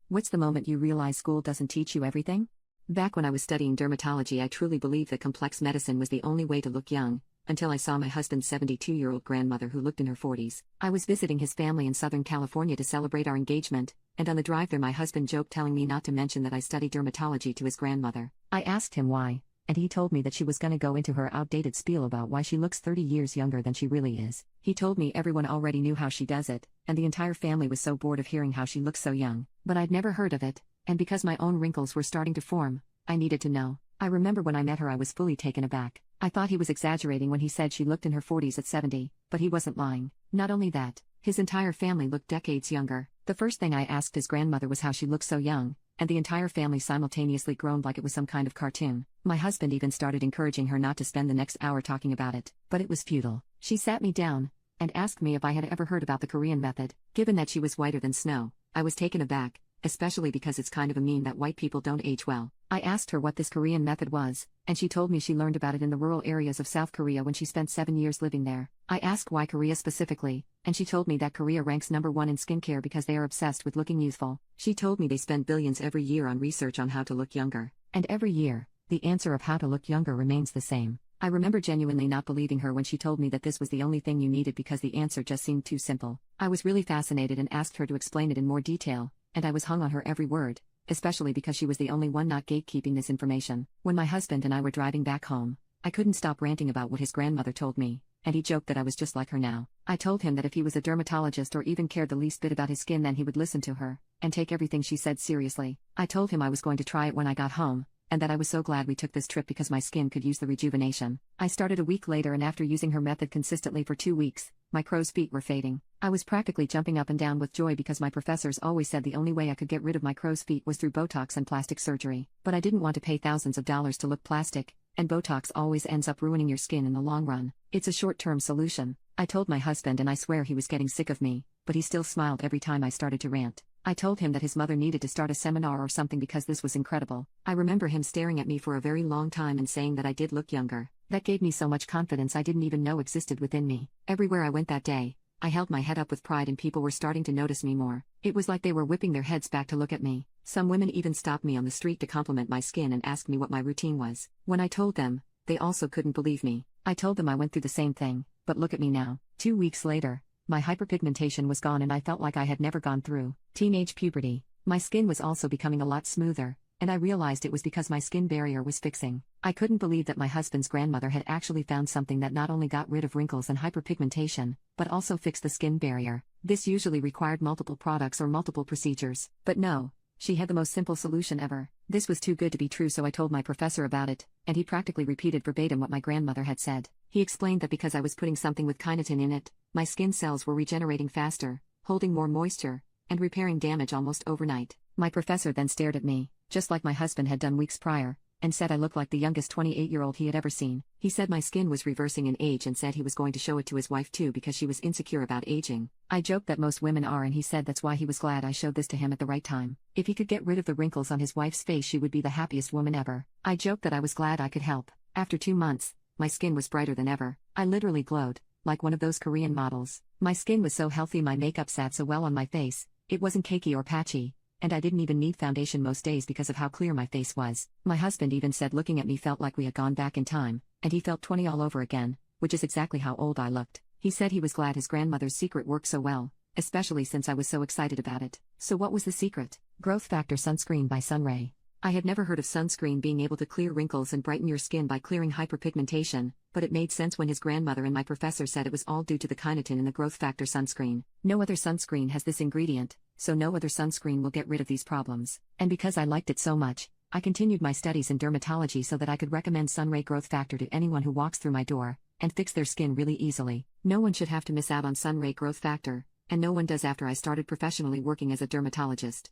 What's the moment you realize school doesn't teach you everything? Back when I was studying dermatology, I truly believed that complex medicine was the only way to look young, until I saw my husband's 72-year-old grandmother who looked in her 40s. I was visiting his family in Southern California to celebrate our engagement, and on the drive there my husband joked telling me not to mention that I studied dermatology to his grandmother. I asked him why, and he told me that she was gonna go into her outdated spiel about why she looks 30 years younger than she really is. He told me everyone already knew how she does it, and the entire family was so bored of hearing how she looks so young. But I'd never heard of it, and because my own wrinkles were starting to form, I needed to know. I remember when I met her I was fully taken aback. I thought he was exaggerating when he said she looked in her 40s at 70, but he wasn't lying. Not only that, his entire family looked decades younger. The first thing I asked his grandmother was how she looked so young, and the entire family simultaneously groaned like it was some kind of cartoon. My husband even started encouraging her not to spend the next hour talking about it, but it was futile. She sat me down and asked me if I had ever heard about the Korean method. Given that she was whiter than snow, I was taken aback, especially because it's kind of a meme that white people don't age well. I asked her what this Korean method was, and she told me she learned about it in the rural areas of South Korea when she spent 7 years living there. I asked why Korea specifically, and she told me that Korea ranks #1 in skincare because they are obsessed with looking youthful. She told me they spend billions every year on research on how to look younger. And every year, the answer of how to look younger remains the same. I remember genuinely not believing her when she told me that this was the only thing you needed because the answer just seemed too simple. I was really fascinated and asked her to explain it in more detail, and I was hung on her every word, especially because she was the only one not gatekeeping this information. When my husband and I were driving back home, I couldn't stop ranting about what his grandmother told me, and he joked that I was just like her now. I told him that if he was a dermatologist or even cared the least bit about his skin, then he would listen to her and take everything she said seriously. I told him I was going to try it when I got home, and that I was so glad we took this trip because my skin could use the rejuvenation. I started a week later, and after using her method consistently for 2 weeks, my crow's feet were fading. I was practically jumping up and down with joy because my professors always said the only way I could get rid of my crow's feet was through Botox and plastic surgery. But I didn't want to pay thousands of dollars to look plastic, and Botox always ends up ruining your skin in the long run. It's a short-term solution. I told my husband, and I swear he was getting sick of me, but he still smiled every time I started to rant. I told him that his mother needed to start a seminar or something because this was incredible. I remember him staring at me for a very long time and saying that I did look younger. That gave me so much confidence I didn't even know existed within me. Everywhere I went that day, I held my head up with pride, and people were starting to notice me more. It was like they were whipping their heads back to look at me. Some women even stopped me on the street to compliment my skin and asked me what my routine was. When I told them, they also couldn't believe me. I told them I went through the same thing, but look at me now. 2 weeks later, my hyperpigmentation was gone and I felt like I had never gone through teenage puberty. My skin was also becoming a lot smoother, and I realized it was because my skin barrier was fixing. I couldn't believe that my husband's grandmother had actually found something that not only got rid of wrinkles and hyperpigmentation, but also fixed the skin barrier. This usually required multiple products or multiple procedures. But no, she had the most simple solution ever. This was too good to be true, so I told my professor about it, and he practically repeated verbatim what my grandmother had said. He explained that because I was putting something with kynotin in it, my skin cells were regenerating faster, holding more moisture, and repairing damage almost overnight. My professor then stared at me, just like my husband had done weeks prior, and said I looked like the youngest 28-year-old he had ever seen. He said my skin was reversing in age and said he was going to show it to his wife too because she was insecure about aging. I joked that most women are, and he said that's why he was glad I showed this to him at the right time. If he could get rid of the wrinkles on his wife's face, she would be the happiest woman ever. I joked that I was glad I could help. After 2 months, my skin was brighter than ever. I literally glowed, like one of those Korean models. My skin was so healthy, my makeup sat so well on my face, it wasn't cakey or patchy, and I didn't even need foundation most days because of how clear my face was. My husband even said looking at me felt like we had gone back in time, and he felt 20 all over again, which is exactly how old I looked. He said he was glad his grandmother's secret worked so well, especially since I was so excited about it. So what was the secret? Growth Factor Sunscreen by Sunray. I had never heard of sunscreen being able to clear wrinkles and brighten your skin by clearing hyperpigmentation, but it made sense when his grandmother and my professor said it was all due to the kynotin in the Growth Factor sunscreen. No other sunscreen has this ingredient, so no other sunscreen will get rid of these problems. And because I liked it so much, I continued my studies in dermatology so that I could recommend Sunray Growth Factor to anyone who walks through my door, and fix their skin really easily. No one should have to miss out on Sunray Growth Factor, and no one does after I started professionally working as a dermatologist.